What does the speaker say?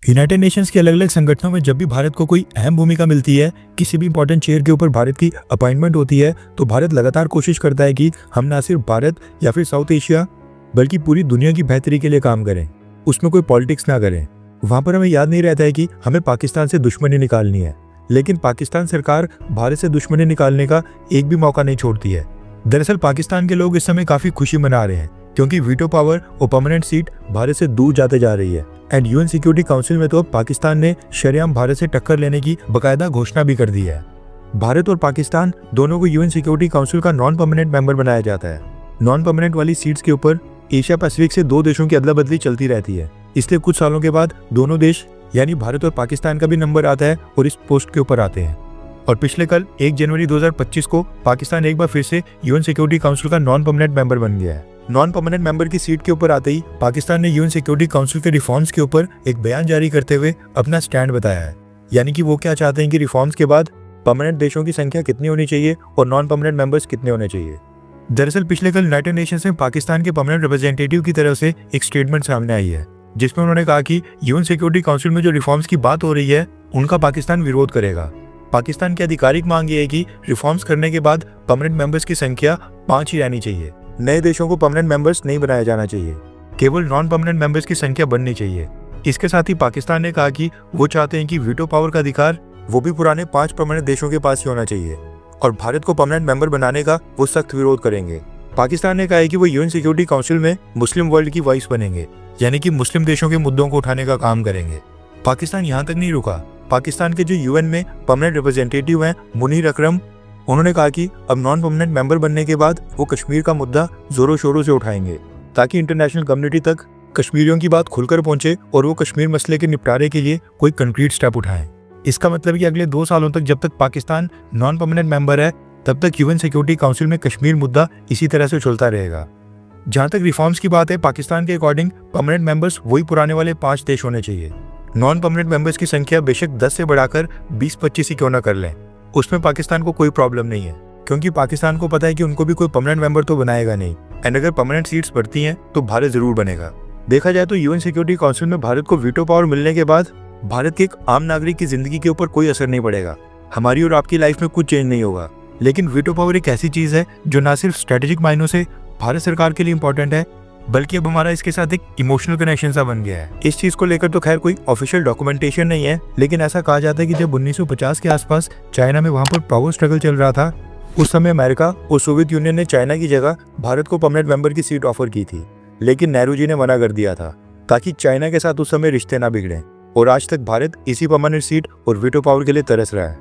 United Nations के अलग अलग संगठनों में जब भी भारत को कोई अहम भूमिका मिलती है, किसी भी इंपॉर्टेंट चेयर के ऊपर भारत की अपॉइंटमेंट होती है, तो भारत लगातार कोशिश करता है कि हम ना सिर्फ भारत या फिर साउथ एशिया बल्कि पूरी दुनिया की बेहतरी के लिए काम करें, उसमें कोई पॉलिटिक्स ना करें। वहाँ पर हमें याद नहीं रहता है कि हमें पाकिस्तान से दुश्मनी निकालनी है, लेकिन पाकिस्तान सरकार भारत से दुश्मनी निकालने का एक भी मौका नहीं छोड़ती है। दरअसल पाकिस्तान के लोग इस समय काफ़ी खुशी मना रहे हैं क्योंकि वीटो पावर और परमानेंट सीट भारत से दूर जाते जा रही है। एंड यूएन सिक्योरिटी काउंसिल में तो अब पाकिस्तान ने शरेआम भारत से टक्कर लेने की बाकायदा घोषणा भी कर दी है। भारत और पाकिस्तान दोनों को यूएन सिक्योरिटी काउंसिल का नॉन परमानेंट मेंबर बनाया जाता है। नॉन परमानेंट वाली सीट्स के ऊपर एशिया पैसिफिक से दो देशों की अदला बदली चलती रहती है, इसलिए कुछ सालों के बाद दोनों देश यानी भारत और पाकिस्तान का भी नंबर आता है और इस पोस्ट के ऊपर आते हैं। और पिछले कल 1 जनवरी 2025 को पाकिस्तान एक बार फिर से यूएन सिक्योरिटी काउंसिल का नॉन परमानेंट मेंबर बन गया है। नॉन परमानेंट मेंबर की सीट के ऊपर आते ही पाकिस्तान ने यूएन सिक्योरिटी काउंसिल के रिफॉर्म्स के ऊपर एक बयान जारी करते हुए अपना स्टैंड बताया है, यानी कि वो क्या चाहते हैं कि रिफॉर्म्स के बाद परमानेंट देशों की संख्या कितनी होनी चाहिए और नॉन परमानेंट मेंबर्स कितने होने चाहिए। दरअसल पिछले कल यूनाइटेड नेशंस में पाकिस्तान के परमानेंट रिप्रेजेंटेटिव की तरफ से एक स्टेटमेंट सामने आई है, जिसमें उन्होंने कहा कि यूएन सिक्योरिटी काउंसिल में जो रिफॉर्म्स की बात हो रही है उनका पाकिस्तान विरोध करेगा। पाकिस्तान की आधिकारिक मांग ये है कि रिफॉर्म्स करने के बाद परमानेंट मेंबर्स की संख्या 5 ही रहनी चाहिए। नए देशों को परमानेंट मेंबर्स नहीं बनाया जाना चाहिए, केवल नॉन परमानेंट मेंबर्स की संख्या बढ़नी चाहिए। इसके साथ ही पाकिस्तान ने कहा कि वो चाहते हैं कि वीटो पावर का अधिकार वो भी पुराने 5 परमानेंट देशों के पास ही होना चाहिए और भारत को परमानेंट मेंबर बनाने का वो सख्त विरोध करेंगे। पाकिस्तान ने कहा है कि वो यूएन सिक्योरिटी काउंसिल में मुस्लिम वर्ल्ड की वॉइस बनेंगे, यानी कि मुस्लिम देशों के मुद्दों को उठाने का काम करेंगे। पाकिस्तान यहाँ तक नहीं रुका। पाकिस्तान के जो यूएन में परमानेंट रिप्रेजेंटेटिव हैं मुनीर अकरम, उन्होंने कहा कि अब नॉन परमानेंट मेंबर बनने के बाद वो कश्मीर का मुद्दा जोरों शोरों से उठाएंगे ताकि इंटरनेशनल कम्युनिटी तक कश्मीरियों की बात खुलकर पहुंचे और वो कश्मीर मसले के निपटारे के लिए कोई कंक्रीट स्टेप उठाएं। इसका मतलब कि अगले 2 सालों तक जब तक पाकिस्तान नॉन परमानेंट मेंबर है तब तक यूएन सिक्योरिटी काउंसिल में कश्मीर मुद्दा इसी तरह से चलता रहेगा। जहाँ तक रिफॉर्म्स की बात है, पाकिस्तान के अकॉर्डिंग परमानेंट मेंबर्स वही पुराने वाले 5 देश होने चाहिए। नॉन परमानेंट मेंबर्स की संख्या बेशक 10 से बढ़ाकर 20-25 ही क्यों ना कर लें, उसमें पाकिस्तान को कोई प्रॉब्लम नहीं है, क्योंकि पाकिस्तान को पता है कि उनको भी कोई परमानेंट मेंबर तो बनाएगा नहीं। एंड अगर परमानेंट सीट्स बढ़ती हैं तो भारत जरूर बनेगा। देखा जाए तो यूएन सिक्योरिटी काउंसिल में भारत को वीटो पावर मिलने के बाद भारत के एक आम नागरिक की जिंदगी के ऊपर कोई असर नहीं पड़ेगा, हमारी और आपकी लाइफ में कुछ चेंज नहीं होगा। लेकिन वीटो पावर एक ऐसी चीज है जो ना सिर्फ स्ट्रेटेजिक मायनों से भारत सरकार के लिए इंपॉर्टेंट है, बल्कि अब हमारा इसके साथ एक इमोशनल कनेक्शन सा बन गया है। इस चीज को लेकर तो खैर कोई ऑफिशियल डॉक्यूमेंटेशन नहीं है, लेकिन ऐसा कहा जाता है कि जब 1950 के आसपास चाइना में वहां पर पावर स्ट्रगल चल रहा था, उस समय अमेरिका और सोवियत यूनियन ने चाइना की जगह भारत को परमानेंट मेंबर की सीट ऑफर की थी, लेकिन नेहरू जी ने मना कर दिया था ताकि चाइना के साथ उस समय रिश्ते ना बिगड़े। और आज तक भारत इसी परमानेंट सीट और वीटो पावर के लिए तरस रहा है।